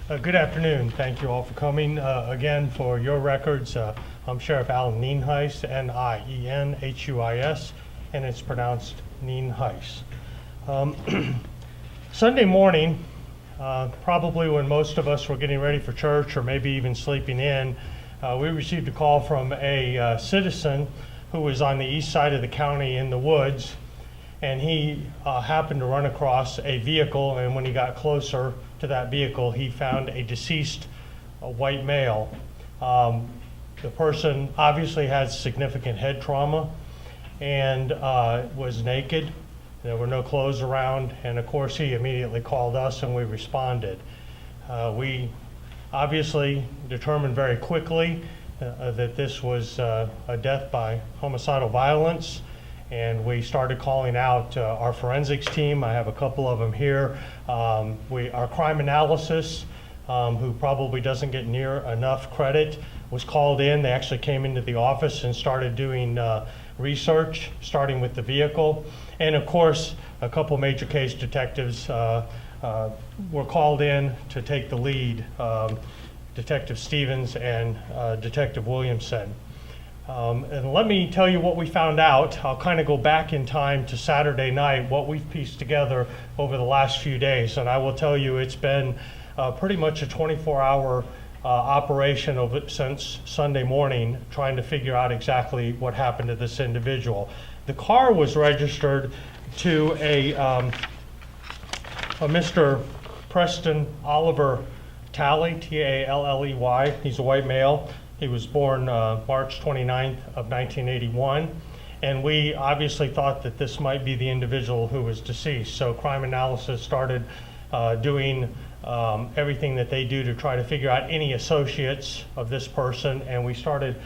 Good afternoon. Thank you all for coming. Again, for your records, I'm Sheriff Nienhuis, Nienhuis, and it's pronounced Nienhuis. Sunday morning, probably when most of us were getting ready for church or maybe even sleeping in, we received a call from a citizen who was on the east side of the county in the woods, and he happened to run across a vehicle, and when he got closer to that vehicle, he found a deceased white male. The person obviously had significant head trauma and was naked. There were no clothes around, and of course he immediately called us and we responded. We obviously determined very quickly that this was a death by homicidal violence, and we started calling out our forensics team. I have a couple of them here. Our crime analysis, who probably doesn't get near enough credit, was called in. They actually came into the office and started doing research, starting with the vehicle. And of course, a couple major case detectives were called in to take the lead, Detective Stevens and Detective Williamson. And let me tell you what we found out. I'll kind of go back in time to Saturday night, what we've pieced together over the last few days. And I will tell you it's been pretty much a 24-hour operation since Sunday morning, trying to figure out exactly what happened to this individual. The car was registered to a Mr. Preston Oliver Talley, T-A-L-L-E-Y. He's a white male. He was born March 29th of 1981, and we obviously thought that this might be the individual who was deceased. So crime analysis started doing everything that they do to try to figure out any associates of this person, and we started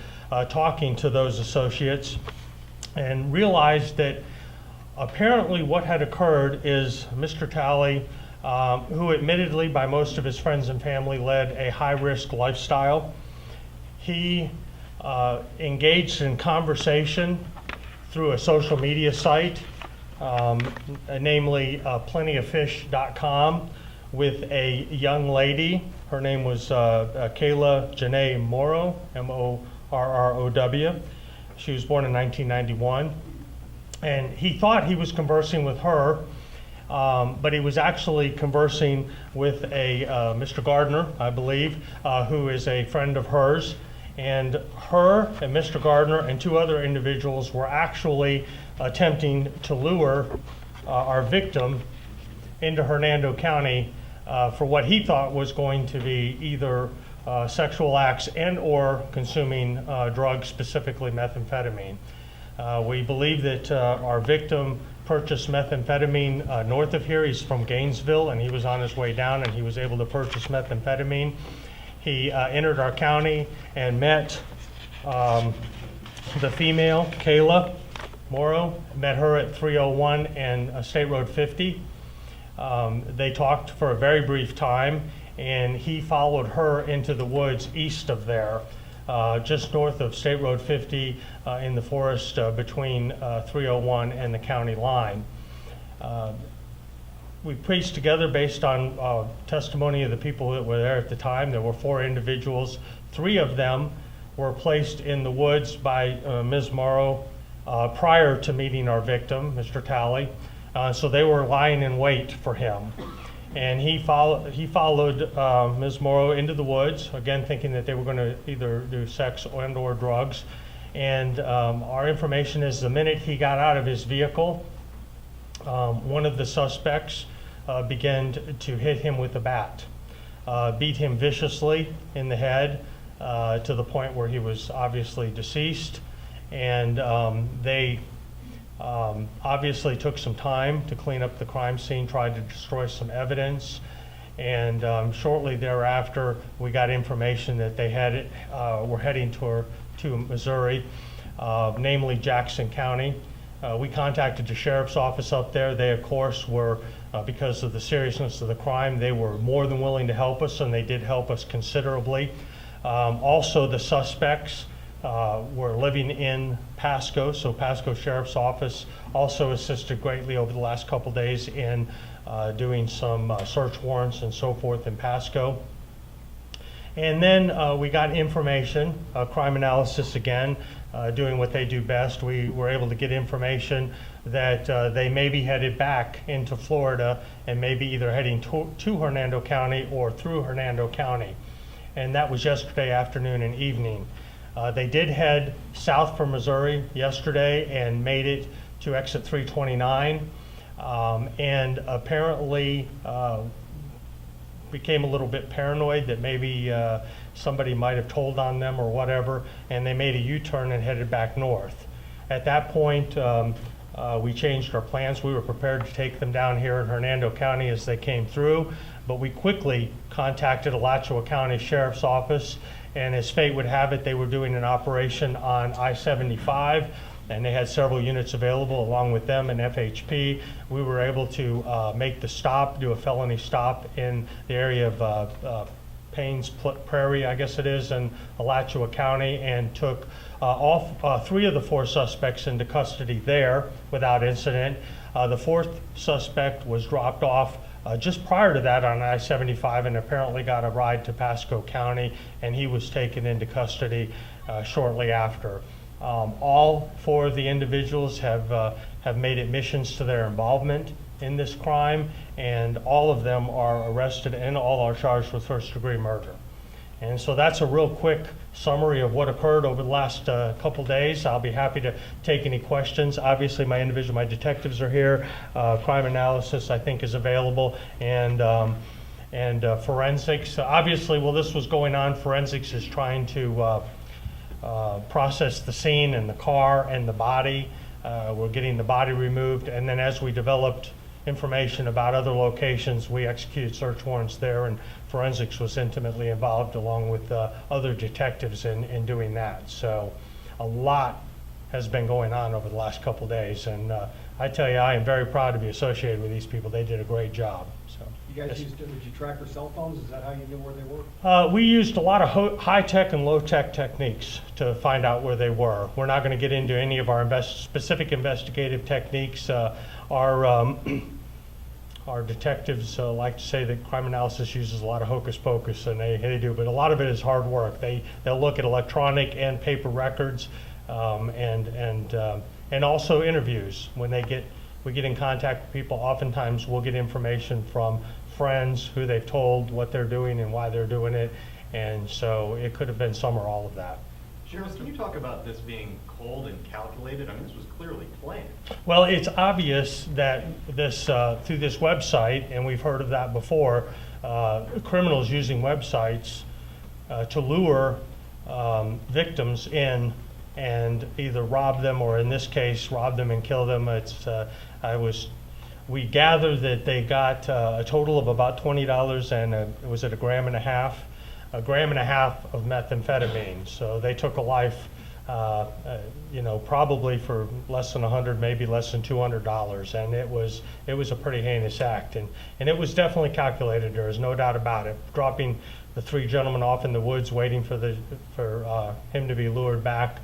talking to those associates and realized that apparently what had occurred is Mr. Talley, who admittedly by most of his friends and family led a high-risk lifestyle, he engaged in conversation through a social media site, namely plentyoffish.com, with a young lady. Her name was Kayla Janae Morrow, M-O-R-R-O-W. She was born in 1991. And he thought he was conversing with her, but he was actually conversing with a Mr. Gardner, I believe, who is a friend of hers. And her and Mr. Gardner and two other individuals were actually attempting to lure our victim into Hernando County for what he thought was going to be either sexual acts and or consuming drugs, specifically methamphetamine. We believe that our victim purchased methamphetamine north of here. He's from Gainesville, and he was on his way down, and he was able to purchase methamphetamine. He entered our county and met the female, Kayla Morrow, met her at 301 and State Road 50. They talked for a very brief time, and he followed her into the woods east of there, just north of State Road 50 in the forest between 301 and the county line. We pieced together based on testimony of the people that were there at the time. There were 4 individuals. 3 of them were placed in the woods by Ms. Morrow prior to meeting our victim, Mr. Talley. So they were lying in wait for him. And he followed Ms. Morrow into the woods, again thinking that they were going to either do sex and or drugs. And our information is the minute he got out of his vehicle, one of the suspects began to hit him with a bat, beat him viciously in the head to the point where he was obviously deceased. And they obviously took some time to clean up the crime scene, tried to destroy some evidence. And shortly thereafter, we got information that they were heading to Missouri, namely Jackson County. We contacted the sheriff's office up there. They, of course, were, because of the seriousness of the crime, they were more than willing to help us, and they did help us considerably. Also, the suspects were living in Pasco, so Pasco Sheriff's Office also assisted greatly over the last couple days in doing some search warrants and so forth in Pasco. And then we got information, crime analysis again, doing what they do best. We were able to get information that they may be headed back into Florida and maybe either heading to Hernando County or through Hernando County. And that was yesterday afternoon and evening. They did head south from Missouri yesterday and made it to exit 329, and apparently became a little bit paranoid that maybe somebody might have told on them or whatever, and they made a U-turn and headed back north. At that point, we changed our plans. We were prepared to take them down here in Hernando County as they came through, but we quickly contacted Alachua County Sheriff's Office, and as fate would have it, they were doing an operation on I-75, and they had several units available along with them and FHP. We were able to make the stop, do a felony stop in the area of Paynes Prairie, I guess it is, in Alachua County, and took all 3 of the 4 suspects into custody there without incident. The 4th suspect was dropped off just prior to that on I-75 and apparently got a ride to Pasco County, and he was taken into custody shortly after. All 4 of the individuals have made admissions to their involvement in this crime, and all of them are arrested and all are charged with first-degree murder. And so that's a real quick summary of what occurred over the last couple days. I'll be happy to take any questions. Obviously, my detectives are here. Crime analysis, I think, is available, and forensics. Obviously, while this was going on, forensics is trying to process the scene and the car and the body. We're getting the body removed, and then as we developed information about other locations, we executed search warrants there, and forensics was intimately involved along with other detectives in doing that. So a lot has been going on over the last couple days, and I tell you, I am very proud to be associated with these people. They did a great job. So you guys did you track their cell phones? Is that how you knew where they were? We used a lot of high-tech and low-tech techniques to find out where they were. We're not going to get into any of our specific investigative techniques. Our detectives like to say that crime analysis uses a lot of hocus pocus, and they do, but a lot of it is hard work. They'll look at electronic and paper records, and also interviews. When we get in contact with people, oftentimes we'll get information from friends who they've told what they're doing and why they're doing it, and so it could have been some or all of that. Sheriff, can you talk about this being cold and calculated? I mean, this was clearly planned. Well, it's obvious that this through this website, and we've heard of that before, criminals using websites to lure victims in and either rob them, or in this case, rob them and kill them. We gathered that they got a total of about $20 and was it a gram and a half of methamphetamine. So they took a life, probably for less than $100, maybe less than $200, and it was a pretty heinous act, and it was definitely calculated. There is no doubt about it. Dropping the 3 gentlemen off in the woods, waiting for him to be lured back.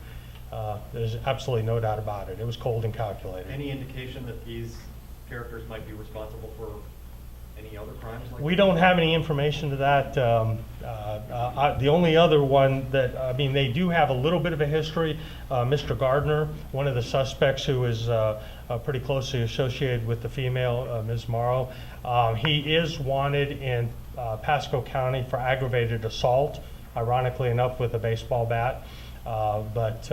There's absolutely no doubt about it. It was cold and calculated. Any indication that these characters might be responsible for any other crimes like We don't have any information to that. The only other one that, they do have a little bit of a history. Mr. Gardner, one of the suspects who is pretty closely associated with the female, Ms. Morrow, he is wanted in Pasco County for aggravated assault, ironically enough with a baseball bat. But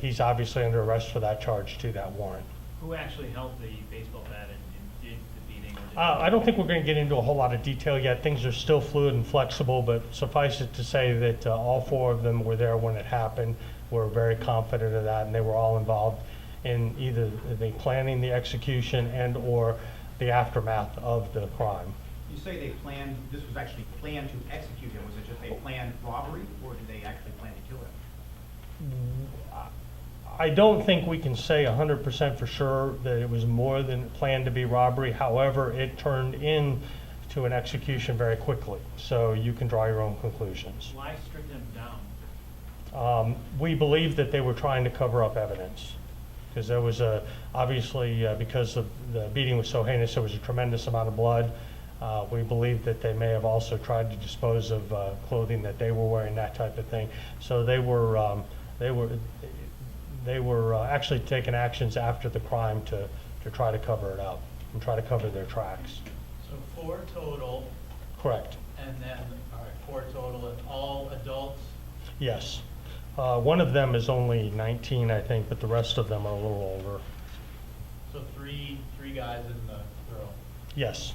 he's obviously under arrest for that charge too, that warrant. Who actually held the baseball bat and did the beating? I don't think we're going to get into a whole lot of detail yet. Things are still fluid and flexible, but suffice it to say that all 4 of them were there when it happened. We're very confident of that, and they were all involved in either the planning, the execution, and or the aftermath of the crime. You say they planned, this was actually planned to execute him. Was it just a planned robbery, or did they actually plan to kill him? I don't think we can say 100% for sure that it was more than planned to be robbery. However, it turned into an execution very quickly. So you can draw your own conclusions. Why strip them down? We believe that they were trying to cover up evidence, because there was obviously because the beating was so heinous, there was a tremendous amount of blood. We believe that they may have also tried to dispose of clothing that they were wearing, that type of thing. So they were actually taking actions after the crime to try to cover it up and try to cover their tracks. So 4 total, Correct. and then, all right, 4 total, and all adults? Yes. One of them is only 19, I think, but the rest of them are a little older. So three guys in the row. Yes.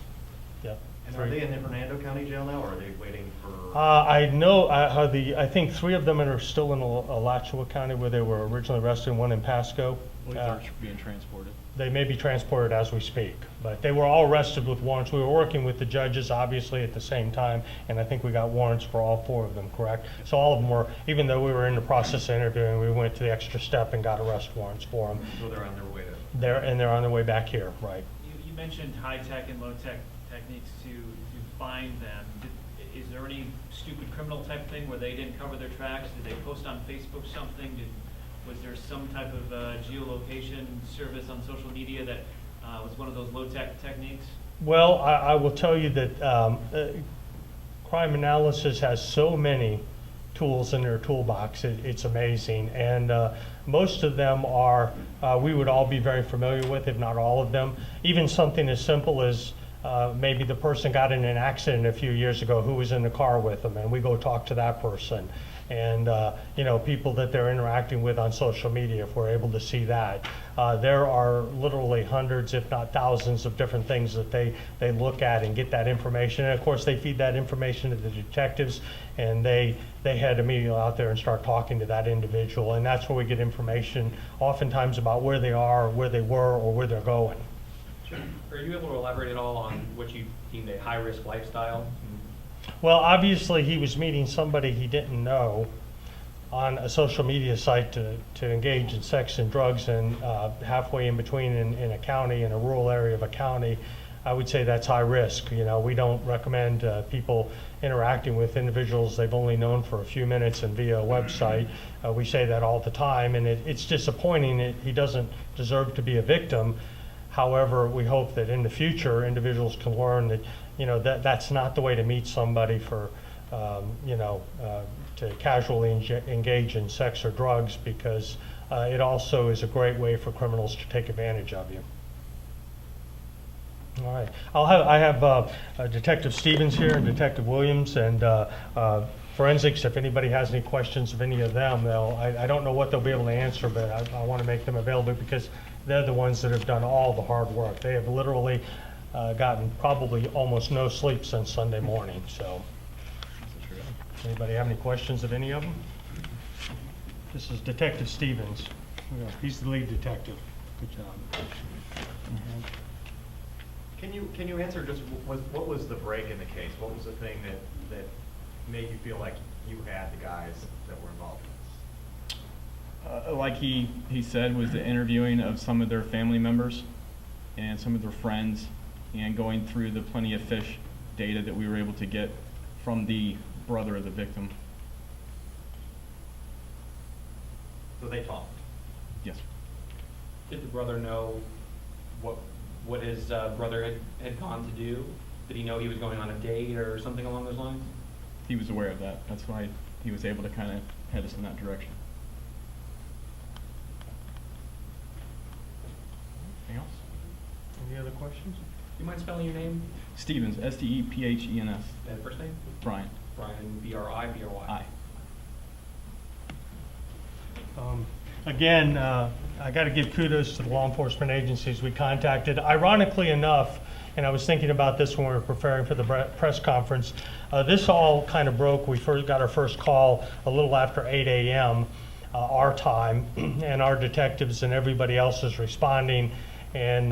Yep. And are they in the Hernando County Jail now, or are they waiting for? I know I think 3 of them are still in Alachua County where they were originally arrested, and 1 in Pasco. They're being transported. They may be transported as we speak, but they were all arrested with warrants. We were working with the judges, obviously, at the same time, and I think we got warrants for all 4 of them, correct? So all of them were, even though we were in the process of interviewing, we went to the extra step and got arrest warrants for them. So they're on their way to. They're on their way back here, right? You mentioned high-tech and low-tech techniques to find them. Is there any stupid criminal type thing where they didn't cover their tracks? Did they post on Facebook something? Was there some type of geolocation service on social media that was one of those low-tech techniques? Well, I will tell you that crime analysis has so many tools in their toolbox. It's amazing. And most of them are, we would all be very familiar with, if not all of them. Even something as simple as maybe the person got in an accident a few years ago, who was in the car with them, and we go talk to that person. And people that they're interacting with on social media, if we're able to see that. There are literally hundreds, if not thousands, of different things that they look at and get that information. And of course, they feed that information to the detectives, and they head immediately out there and start talking to that individual. And that's where we get information, oftentimes about where they are, where they were, or where they're going. Are you able to elaborate at all on what you deemed a high-risk lifestyle? Well, obviously, he was meeting somebody he didn't know on a social media site to engage in sex and drugs, and halfway in between in a county, in a rural area of a county, I would say that's high risk. We don't recommend people interacting with individuals they've only known for a few minutes and via a website. We say that all the time, and it's disappointing. He doesn't deserve to be a victim. However, we hope that in the future, individuals can learn that, that's not the way to meet somebody for, to casually engage in sex or drugs, because it also is a great way for criminals to take advantage of you. All right. I have Detective Stevens here and Detective Williams and forensics. If anybody has any questions of any of them, I don't know what they'll be able to answer, but I want to make them available because they're the ones that have done all the hard work. They have literally gotten probably almost no sleep since Sunday morning. So, anybody have any questions of any of them? This is Detective Stevens. He's the lead detective. Good job. Can you answer just what was the break in the case? What was the thing that made you feel like you had the guys that were involved in this? Like he said, was the interviewing of some of their family members and some of their friends, and going through the Plenty of Fish data that we were able to get from the brother of the victim. So they talked. Yes. Did the brother know what his brother had gone to do? Did he know he was going on a date or something along those lines? He was aware of that. That's why he was able to kind of head us in that direction. Anything else? Any other questions? You mind spelling your name Stevens, Stephenes. and first name? Brian. Brian, B-R-I-B-R-Y. I. Again, I got to give kudos to the law enforcement agencies we contacted. Ironically enough, and I was thinking about this when we were preparing for the press conference, this all kind of broke. We first got our first call a little after 8 a.m. Our time, and our detectives and everybody else is responding. And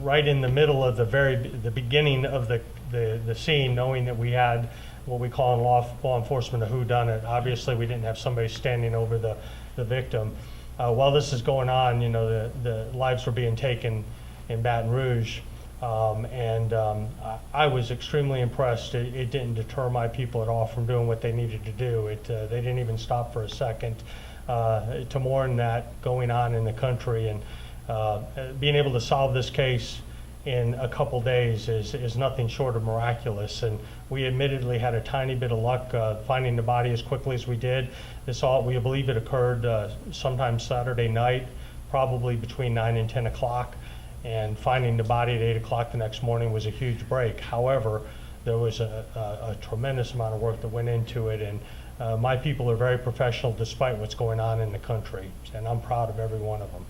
right in the middle of the beginning of the scene, knowing that we had what we call in law enforcement a whodunit. Obviously, we didn't have somebody standing over the victim. While this is going on, the lives were being taken in Baton Rouge. I was extremely impressed. It didn't deter my people at all from doing what they needed to do. They didn't even stop for a second to mourn that going on in the country. And being able to solve this case in a couple days is nothing short of miraculous. And we admittedly had a tiny bit of luck finding the body as quickly as we did. We believe it occurred sometime Saturday night, probably between 9 and 10 o'clock. And finding the body at 8 o'clock the next morning was a huge break. However, there was a tremendous amount of work that went into it, and my people are very professional despite what's going on in the country, and I'm proud of every one of them.